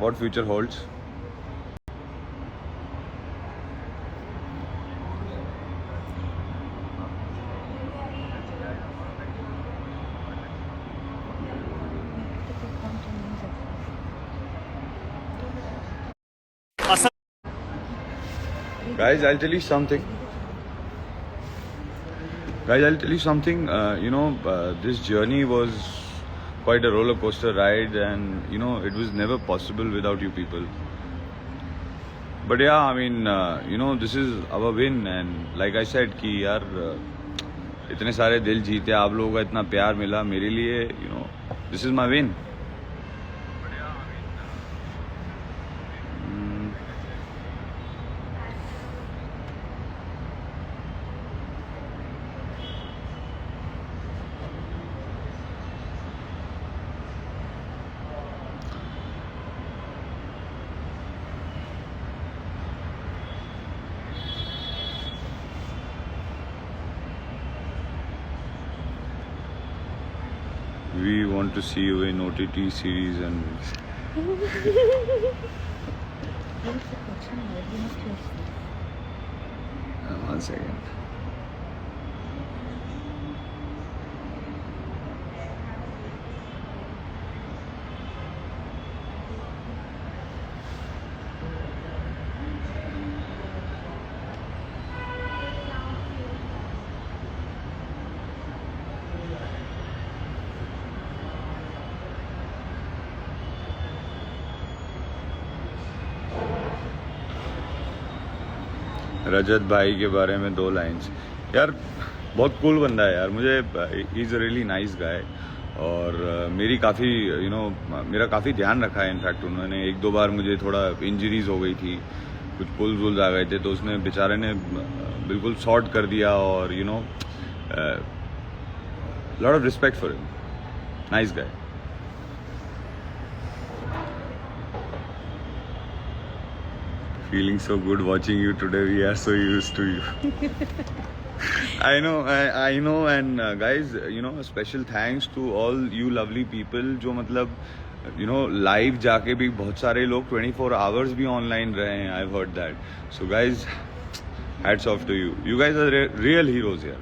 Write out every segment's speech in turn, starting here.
what future holds. Guys, I'll tell you something. This journey was quite a roller coaster ride, and it was never possible without you people. But yeah, I mean, this is our win, and like I said कि यार इतने सारे दिल जीते, आप लोगों का इतना प्यार मिला मेरे लिए, this is my win. We want to see you in OTT series and. One second. रजत भाई के बारे में 2 लाइन्स. यार बहुत कूल बंदा है यार, मुझे he is a really nice guy, और मेरी काफ़ी मेरा काफ़ी ध्यान रखा है. इनफैक्ट उन्होंने 1-2 बार मुझे थोड़ा इंजरीज हो गई थी, कुछ पुल्स वुल्स आ गए थे, तो उसने बेचारे ने बिल्कुल सॉर्ट कर दिया, और lot of respect for him. Nice guy. Feeling so good watching you today. We are so used to you. I know, and guys, special thanks to all you lovely people जो मतलब live जाके भी बहुत सारे लोग 24 hours भी online रहे हैं. I've heard that. So guys, hats off to you. You guys are real heroes here.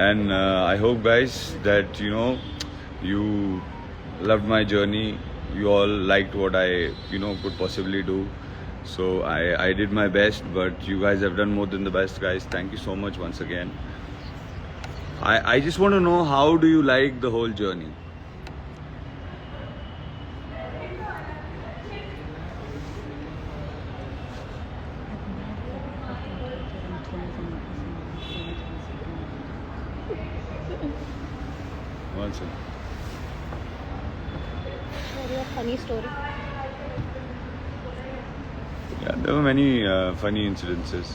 And I hope guys that you loved my journey. You all liked what I could possibly do. So I did my best, but you guys have done more than the best, guys. Thank you so much once again. I just want to know, how do you like the whole journey? Once again. Very funny story. Yeah, there were many funny incidences.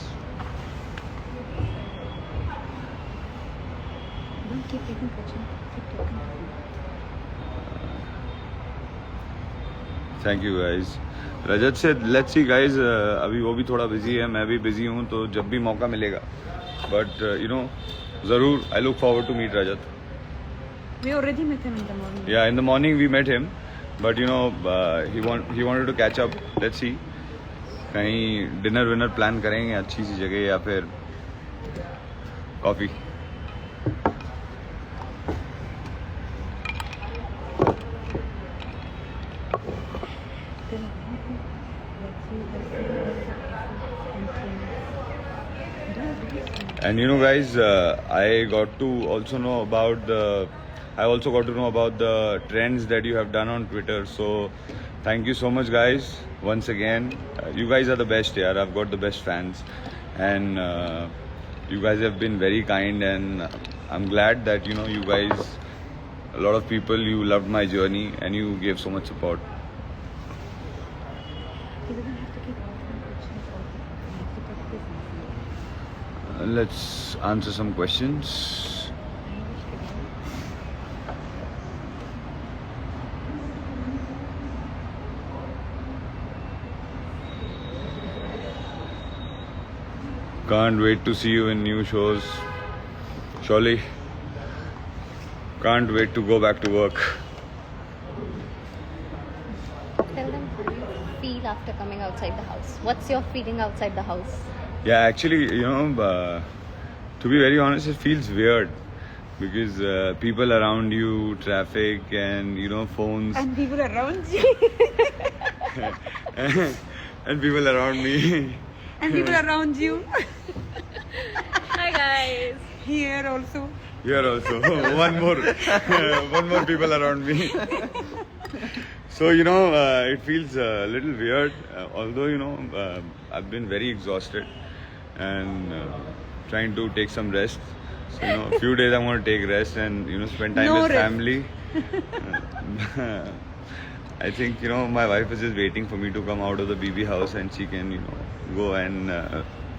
Don't keep taking picture. Keep talking. Thank you guys. Rajat से let's see guys, अभी वो भी थोड़ा busy है, मैं भी busy हूँ, तो जब भी मौका मिलेगा, बट ज़रूर I look forward to meet Rajat. We already met him in the morning. Yeah, in the morning we met him, but he wanted to catch up. Let's see, कहीं डिनर विनर प्लान करेंगे अच्छी सी जगह, या फिर coffee. And guys, I also got to know about the trends that you have done on Twitter. So Thank you so much, guys. Once again, you guys are the best here. I've got the best fans, and you guys have been very kind. And I'm glad that you guys, a lot of people, you loved my journey and you gave so much support. He doesn't have to keep asking questions all the time. He has to take this easy. Let's answer some questions. I wish to go. Can't wait to see you in new shows. Surely. Can't wait to go back to work. Tell them how you feel after coming outside the house. What's your feeling outside the house? Yeah, actually, to be very honest, it feels weird because people around you, traffic, and phones, And people around you. and people around me. And people around you. Hi guys. Here also. Here also, one more people around me. So it feels a little weird. Although I've been very exhausted and trying to take some rest. So a few days I'm going to take rest and spend time No with rest. family. I think my wife is just waiting for me to come out of the BB house and she can go and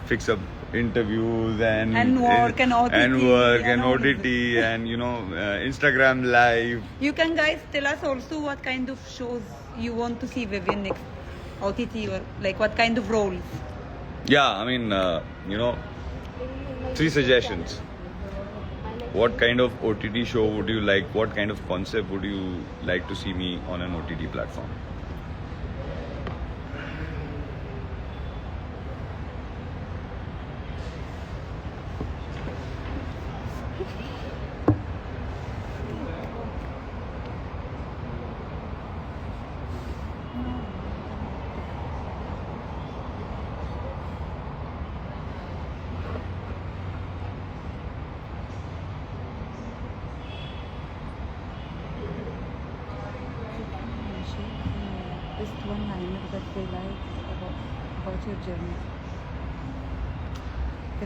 fix up interviews and work and OTT and work and and all OTT and Instagram live. You can guys tell us also what kind of shows you want to see Vivian next. OTT or like what kind of roles. Yeah, I mean 3 suggestions. What kind of OTT show would you like? What kind of concept would you like to see me on an OTT platform? Just one liner that they like about your journey.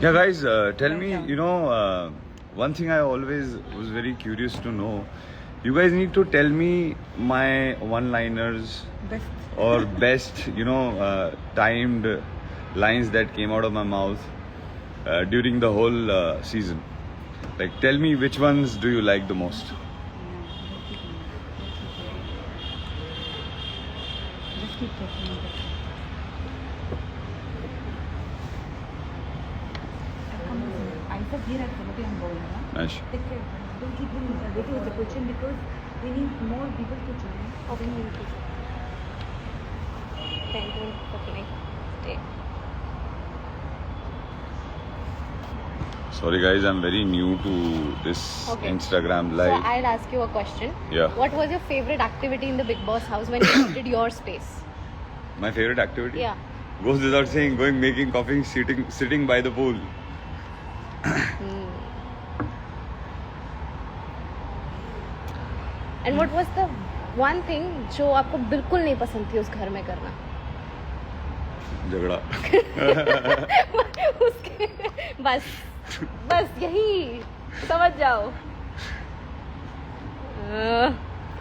Yeah, guys, tell me, one thing I always was very curious to know. You guys need to tell me my one-liners Best. or best, timed lines that came out of my mouth during the whole season. Like, tell me which ones do you like the most? Just keep talking about it. I said here at Philippine I'm going, huh? Ash. Take care. Don't keep him waiting with the question because we need more people to join. Okay. Thank you for playing. Stay. Sorry guys, I'm very new to this Okay. Instagram So live. I'll ask you a question. Yeah. What was your favorite activity in the Big Boss house when you needed your space? My favorite activity? Yeah. Goes without saying, going making coffee, sitting by the pool. And what was the one thing जो आपको बिल्कुल नहीं पसंद थी उस घर में करना? झगड़ा. उसके बस यही समझ जाओ.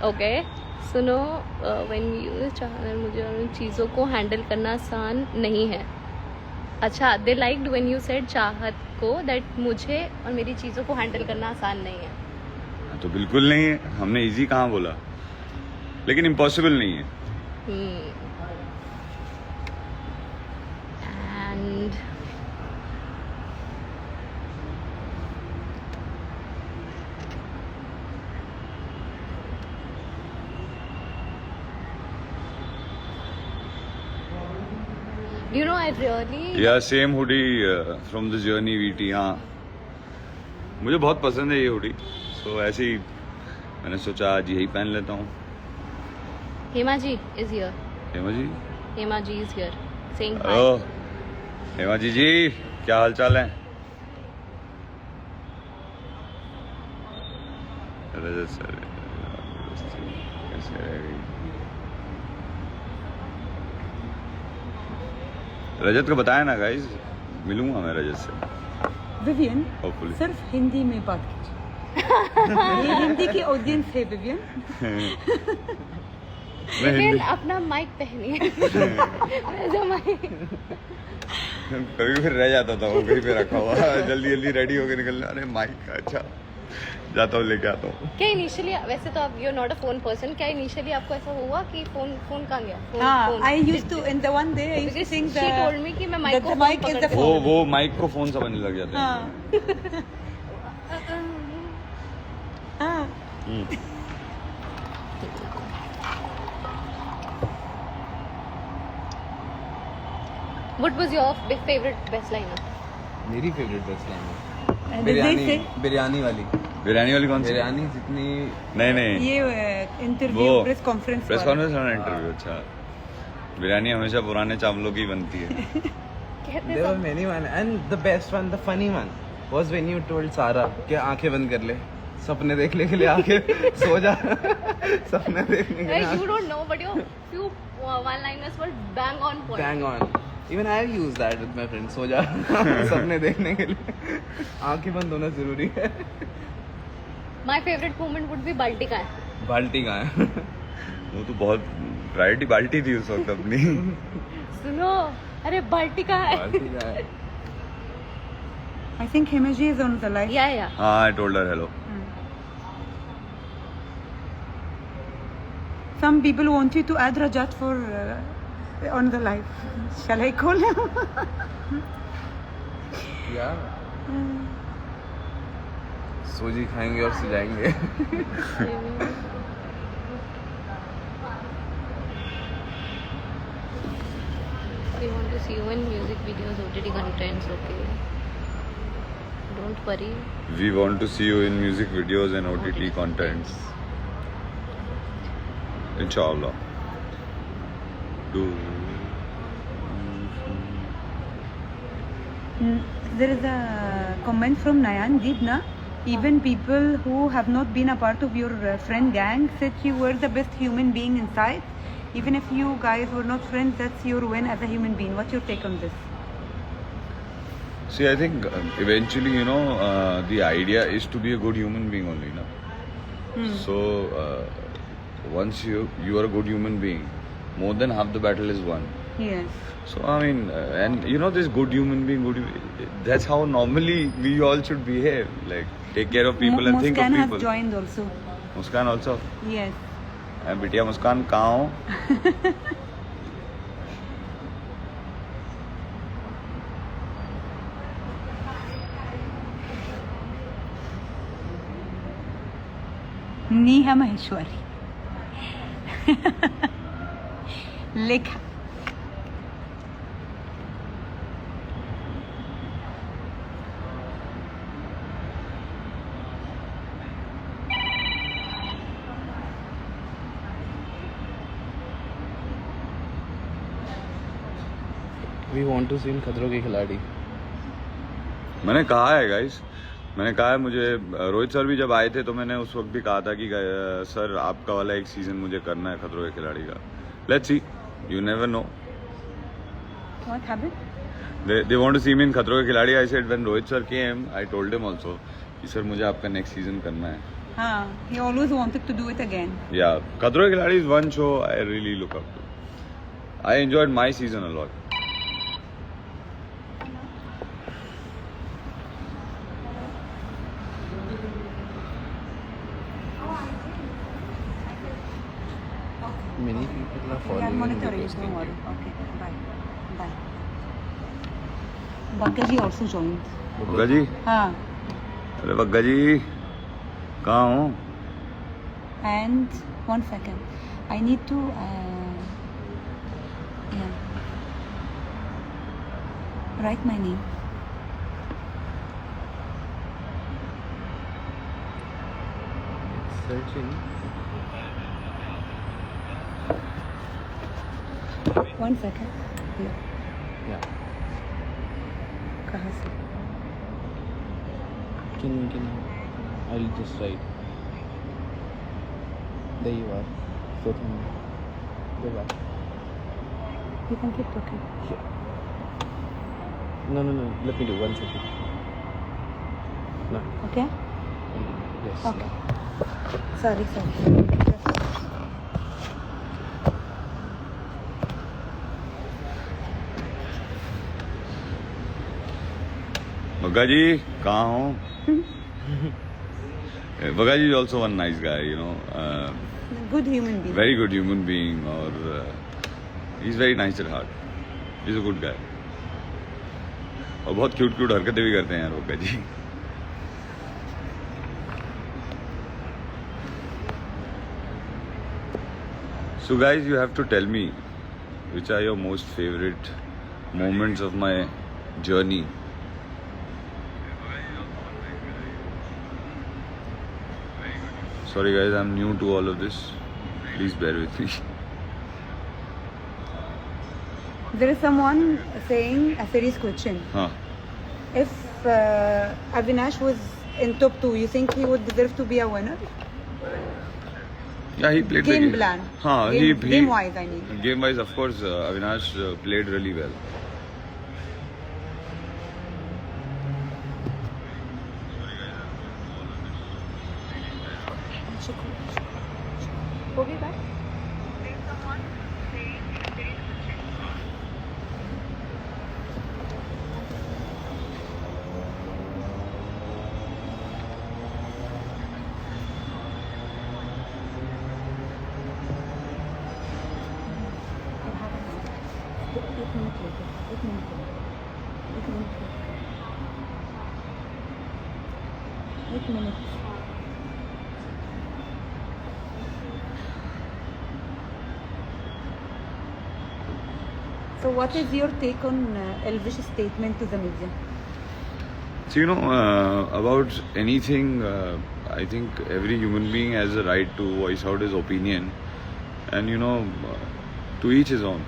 ओके सुनो व्हेन यू मुझे उन चीज़ों को हैंडल करना आसान नहीं है. अच्छा दे लाइक्ड व्हेन यू सेड चाहत को दैट मुझे और मेरी चीज़ों को हैंडल करना आसान नहीं है. तो बिल्कुल नहीं है. हमने इजी कहाँ बोला, लेकिन इम्पॉसिबल नहीं है. And you know I really या same hoodie from the journey VT. हाँ, मुझे बहुत पसंद है ये हुडी. सो ऐसे ही मैंने सोचा आज यही पहन लेता हूँ. Hema ji is here. Hema ji. Hema ji is here saying hi. ओ हेमा जी क्या हाल चाल है? रजत सर कैसे रहेगी? रजत को बताया ना गाइस, मिलूंगा मैं रजत से विवियन होपफुली। सिर्फ हिंदी में बात कीजिए। ये हिंदी की ऑडियंस है विवियन। मैं फिर हिंदी अपना माइक पहनिए। जो mic- कभी फिर रह जाता था वो कहीं पे रखा हुआ, जल्दी जल्दी रेडी होके निकलना, अरे माइक अच्छा जाता हूँ लेके आता हूँ। क्या इनिशियली, वैसे तो आप you not a phone person, क्या इनिशियली आपको ऐसा हुआ कि फोन कहाँ गया? हाँ, I used to in the one day I used to Because think she told me कि मैं mic that को the phone mic is the पकड़ के- phone. वो माइक को फोन समझने लग जाते हैं। हाँ। हाँ। हम्म। What was your favorite best liner? मेरी फेवरेट बेस्ट लाइन है And did they say biryani वाली। बिरयानी वाली कौन सी? बिरयानी जितनी नहीं नहीं, ये इंटरव्यू वो प्रेस कॉन्फ्रेंस प्रेस कॉन्फ्रेंस वाला इंटरव्यू। अच्छा, बिरयानी हमेशा पुराने चावलों की बनती है। कहते there were many one and the best one, the funny one was when you told Sara कि आंखें बंद कर ले, सपने देखने के लिए आंखें सो जा। सपने देखने के लिए you don't know, but your few one-liners were bang on point. bang on. Even I have used that with my friends. सो जा सपने देखने के लिए आंखें बंद होना जरूरी है। My favorite moment would be बाल्टी का है। बाल्टी कहाँ है? वो तो बहुत प्रायोरिटी बाल्टी थी उस वक्त अपनी। सुनो, अरे बाल्टी का है। बाल्टी कहाँ है? I think Himaji is on the live. या हाँ, I told her hello. Some people want you to add Rajat for on the live. Shall I call him? Yeah. सूजी खाएंगे और सो जाएंगे। We want to see you in music videos, OTT contents, okay? Don't worry. We want to see you in music videos and OTT contents. Inshallah. Do. There is a comment from Nayan Deepna. Even people who have not been a part of your friend gang said you were the best human being inside. Even if you guys were not friends, that's your win as a human being. What's your take on this? See, I think eventually, the idea is to be a good human being only, na? So, once you are a good human being, more than half the battle is won. Yes. So, I mean, and this good human being, that's how normally we all should behave. Like, take care of people and think of Muskan people. has joined also. Muskan also. Yes. बिटिया मुस्कान कहाँ हो? Neha Maheshwari. Lekha. We want to see in खतरों के खिलाड़ी। मैंने कहा है guys, मैंने कहा है, मुझे रोहित सर भी जब आए थे तो मैंने उस वक्त भी कहा था कि सर आपका वाला एक सीजन मुझे करना है खतरों के खिलाड़ी का। Let's see, you never know. What happened? They want to see me in खतरों के खिलाड़ी. I said when Rohit sir came, I told him also कि सर मुझे आपका नेक्स्ट सीजन करना है। हाँ, he always wanted to do it again. Yeah, खतरों के खिलाड़ी is one show I really look up to. I enjoyed my season a lot. Many people are We are following and monitoring. reposting Don't worry. you. Okay. Bye. Bye. Bhaggaji also joined. Bagga जी, हाँ. अरे बग्गा जी कहाँ हो? And 1 second. I need to. Yeah. Write my name. Searching. 1 second. Yeah. Yeah. कहाँ से? Can I'll just write. There you are. So, go back. You can keep talking. Sure. No. Let me do 1 second. No. Okay? Yes. Okay. Sorry. Bhagga ji, kahan ho? Bhagga ji is also one nice guy, you know. Good human being. Very good human being, or he's very nice at heart. He's a good guy. और बहुत cute हरकतें भी करते हैं यार बग्गा जी. So guys, you have to tell me which are your most favorite moments of my journey. Sorry guys, I'm new to all of this. Please bear with me. There is someone saying a serious question. Huh. If Avinash was in top 2, you think he would deserve to be a winner? Yeah, he played the Game game. plan. Huh, Game wise, I mean. Game wise, of course, Avinash played really well. हो गई बात. एक minute. So what is your take on Elvish's statement to the media? So, you know, about anything, I think every human being has a right to voice out his opinion, and you know, to each his own.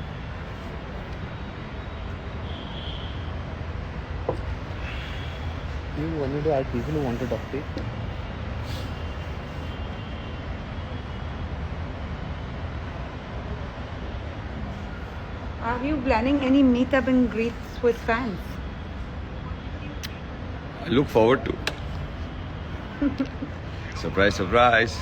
You wanted to add people who want to talk to you? Are you planning any meetup and greets with fans? I look forward to. Surprise, surprise.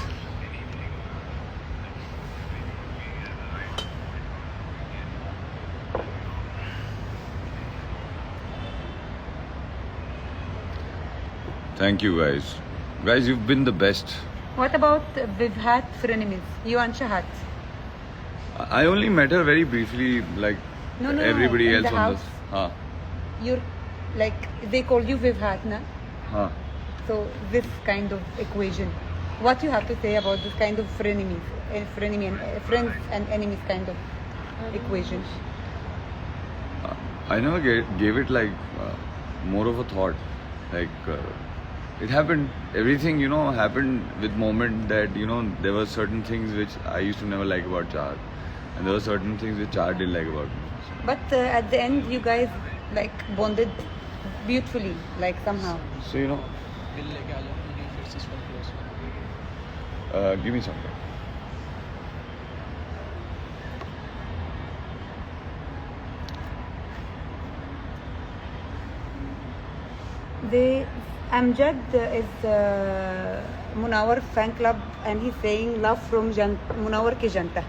Thank you guys. Guys, you've been the best. What about Vivhat frenemies? You and Shahat? I only met her very briefly, like No, everybody in else the on house. this. Huh. You're like, they called you Vivhat, na? Huh. So this kind of equation. What you have to say about this kind of frenemies, frenemy and friends and enemies kind of equation? I never gave it like more of a thought. Like it happened. Everything, you know, happened with moment that, you know, there were certain things which I used to never like about Char, and there were certain things which Char didn't like about me. But at the end, you guys like bonded beautifully, like somehow. So, you know, give me some time. Amjad is Munawar fan club, and he's saying love from Munawar ki janta.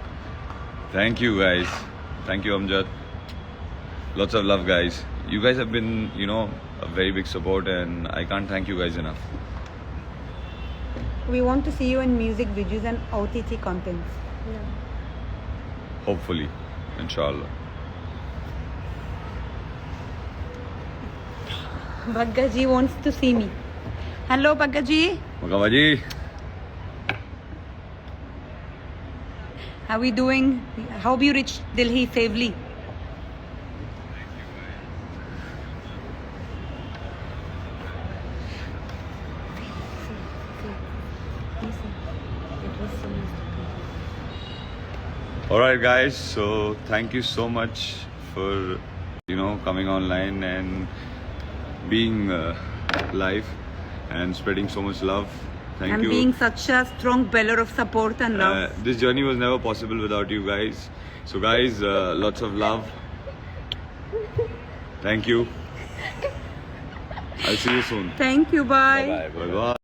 Thank you guys. Thank you Amjad. Lots of love guys. You guys have been, you know, a very big support, and I can't thank you guys enough. We want to see you in music videos and OTT contents. Hopefully, inshallah. Bhagga ji wants to see me. Hello Bhagga ji. Makama ji. How are we doing? How have you reached Delhi safely? Alright guys, so thank you so much for, you know, coming online and being live and spreading so much love. Thank And you. being such a strong pillar of support and love. This journey was never possible without you guys. So guys, lots of love. Thank you. I'll see you soon. Thank you. Bye. Bye bye.